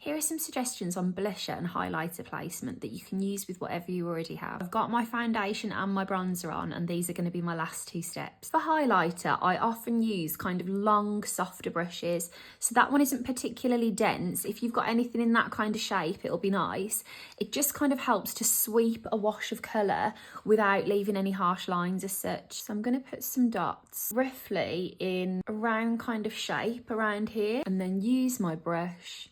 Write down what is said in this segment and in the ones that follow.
Here are some suggestions on blusher and highlighter placement that you can use with whatever you already have. I've got my foundation and my bronzer on, and these are going to be my last two steps. For highlighter, I often use kind of long, softer brushes. So that one isn't particularly dense. If you've got anything in that kind of shape, it'll be nice. It just kind of helps to sweep a wash of colour without leaving any harsh lines as such. So I'm going to put some dots roughly in a round kind of shape around here, and then use my brush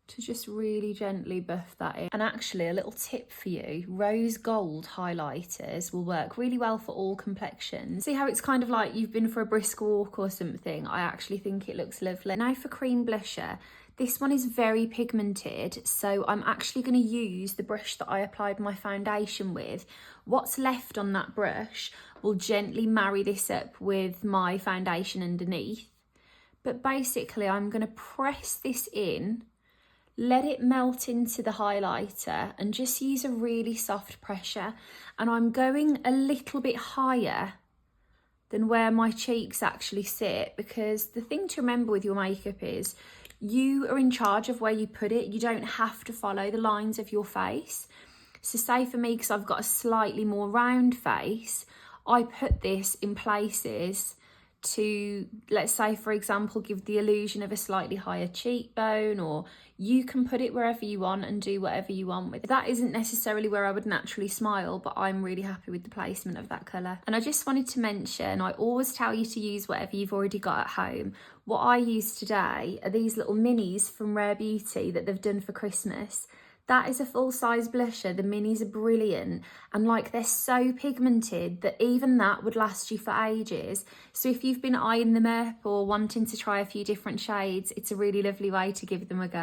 to just really gently buff that in. And actually, a little tip for you, rose gold highlighters will work really well for all complexions. See how it's kind of like you've been for a brisk walk or something? I actually think it looks lovely. Now for cream blusher, this one is very pigmented, so I'm actually going to use the brush that I applied my foundation with. What's left on that brush will gently marry this up with my foundation underneath. But basically, I'm going to press this in, let it melt into the highlighter, and just use a really soft pressure. And I'm going a little bit higher than where my cheeks actually sit, because the thing to remember with your makeup is you are in charge of where you put it. You don't have to follow the lines of your face. So say for me, because I've got a slightly more round face, I put this in places to, let's say for example, give the illusion of a slightly higher cheekbone, or you can put it wherever you want and do whatever you want with it. That isn't necessarily where I would naturally smile, but I'm really happy with the placement of that colour. And I just wanted to mention, I always tell you to use whatever you've already got at home. What I use today are these little minis from Rare Beauty that they've done for Christmas. That is a full-size blusher. The minis are brilliant, and like they're so pigmented that even that would last you for ages. So if you've been eyeing them up or wanting to try a few different shades, it's a really lovely way to give them a go.